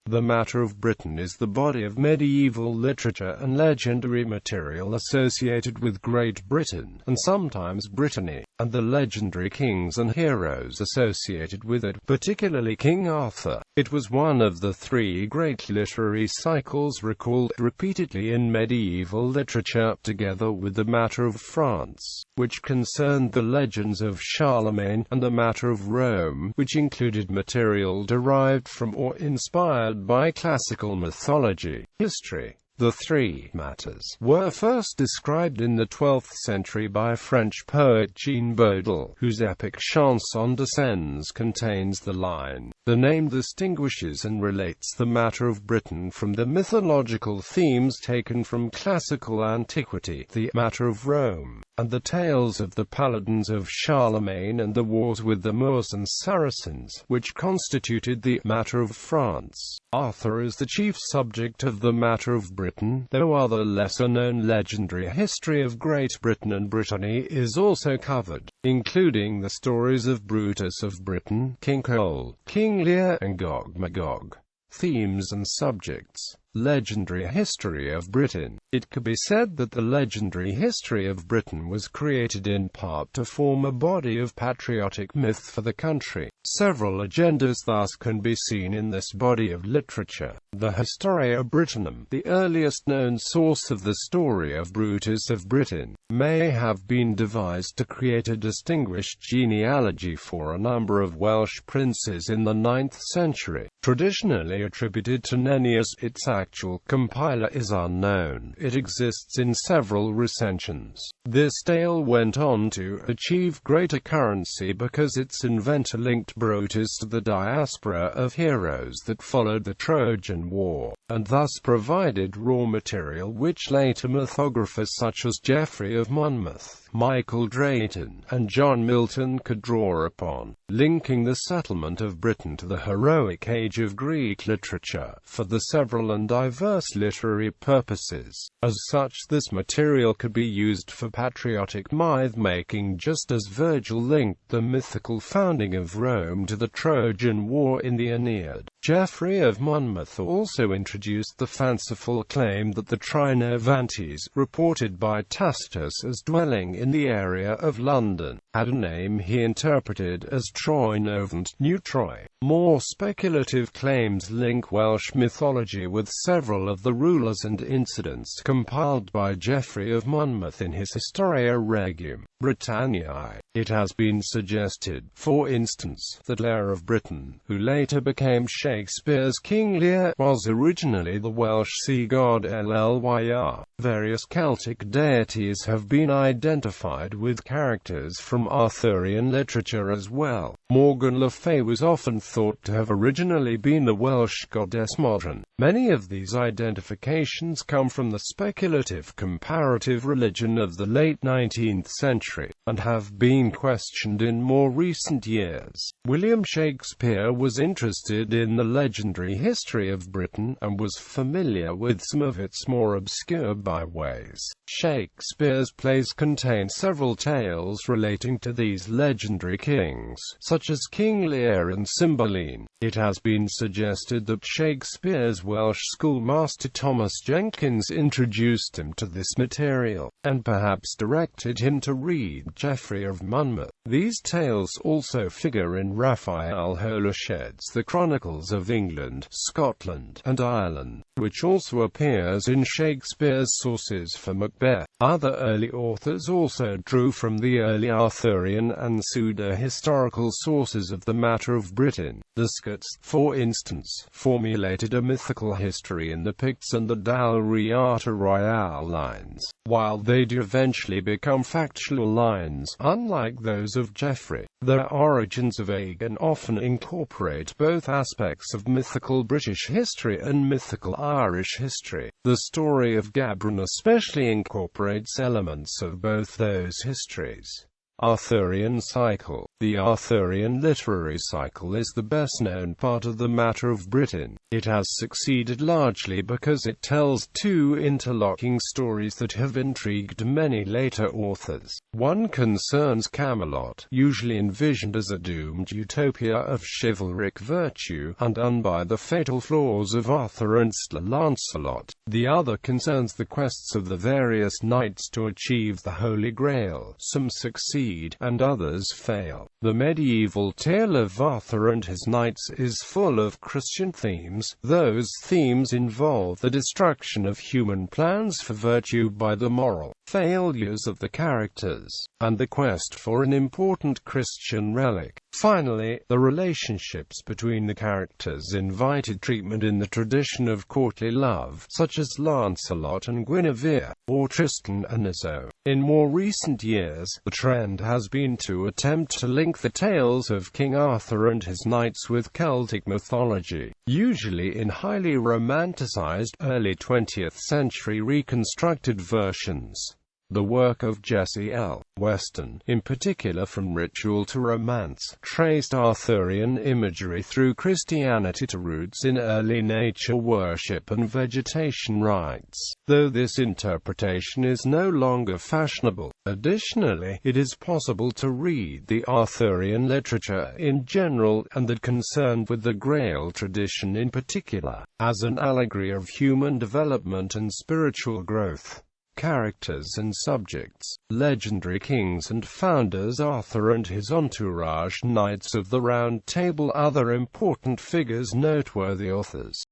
The Matter of Britain is the body of medieval literature and legendary material associated with Great Britain, and sometimes Brittany, and the legendary kings and heroes associated with it, particularly King Arthur. It was one of the three great literary cycles recalled repeatedly in medieval literature, together with the Matter of France, which concerned the legends of Charlemagne, and the Matter of Rome, which included material derived from or inspired by classical mythology. History. The three matters were first described in the 12th century by French poet Jean Bodel, whose epic Chanson de Sens contains the line, "The name distinguishes and relates the matter of Britain from the mythological themes taken from classical antiquity, the matter of Rome, and the tales of the paladins of Charlemagne and the wars with the Moors and Saracens, which constituted the matter of France." Arthur is the chief subject of the matter of Britain, though other lesser-known legendary history of Great Britain and Brittany is also covered, including the stories of Brutus of Britain, King Cole, King Lear, and Gog-Magog. Themes and subjects. Legendary history of Britain. It could be said that the legendary history of Britain was created in part to form a body of patriotic myth for the country. Several agendas thus can be seen in this body of literature. The Historia Brittonum, the earliest known source of the story of Brutus of Britain, may have been devised to create a distinguished genealogy for a number of Welsh princes in the 9th century. Traditionally attributed to Nennius, its actual compiler is unknown. It exists in several recensions. This tale went on to achieve greater currency because its inventor linked Brutus to the diaspora of heroes that followed the Trojan War, and thus provided raw material which later mythographers such as Geoffrey of Monmouth, Michael Drayton, and John Milton could draw upon, linking the settlement of Britain to the heroic age of Greek literature, for the several and diverse literary purposes. As such, this material could be used for patriotic myth-making just as Virgil linked the mythical founding of Rome to the Trojan War in the Aeneid. Geoffrey of Monmouth also introduced the fanciful claim that the Trinovantes, reported by Tacitus as dwelling in the area of London, had a name he interpreted as Troinovant, New Troy. More speculative claims link Welsh mythology with several of the rulers and incidents compiled by Geoffrey of Monmouth in his Historia Regum Britanniae. It has been suggested, for instance, that Lear of Britain, who later became Shakespeare's King Lear, was originally the Welsh sea god Llyr. Various Celtic deities have been identified with characters from Arthurian literature as well. Morgan Le Fay was often thought to have originally been the Welsh goddess Modron. Many of these identifications come from the speculative comparative religion of the late 19th century, and have been questioned in more recent years. William Shakespeare was interested in the legendary history of Britain, and was familiar with some of its more obscure byways. Shakespeare's plays contain several tales relating to these legendary kings, such as King Lear and Cymbeline. It has been suggested that Shakespeare's Welsh schoolmaster Thomas Jenkins introduced him to this material, and perhaps directed him to read Geoffrey of Monmouth. These tales also figure in Raphael Holoshed's The Chronicles of England, Scotland, and Ireland, which also appears in Shakespeare's sources for Macbeth. Other early authors also drew from the early Arthurian and pseudo-historical sources of the matter of Britain. The Scots, for instance, formulated a mythical history in the Picts and the Dalriata Royale lines, while they'd eventually become factual lines, unlike those of Geoffrey. Their origins are vague and often incorporate both aspects of mythical British history and mythical Irish history. The story of Gabron especially incorporates elements of both those histories. Arthurian Cycle. The Arthurian literary cycle is the best-known part of the matter of Britain. It has succeeded largely because it tells two interlocking stories that have intrigued many later authors. One concerns Camelot, usually envisioned as a doomed utopia of chivalric virtue, undone by the fatal flaws of Arthur and Sir Lancelot. The other concerns the quests of the various knights to achieve the Holy Grail. Some succeed, and others fail. The medieval tale of Arthur and his knights is full of Christian themes. Those themes involve the destruction of human plans for virtue by the moral failures of the characters, and the quest for an important Christian relic. Finally, the relationships between the characters invited treatment in the tradition of courtly love, such as Lancelot and Guinevere, or Tristan and Isolde. In more recent years, the trend has been to attempt to link the tales of King Arthur and his knights with Celtic mythology, usually in highly romanticized, early 20th century reconstructed versions. The work of Jesse L. Weston, in particular From Ritual to Romance, traced Arthurian imagery through Christianity to roots in early nature worship and vegetation rites, though this interpretation is no longer fashionable. Additionally, it is possible to read the Arthurian literature in general, and that concerned with the Grail tradition in particular, as an allegory of human development and spiritual growth. Characters and subjects. Legendary kings and founders. Arthur and his entourage. Knights of the Round Table. Other important figures. Noteworthy authors.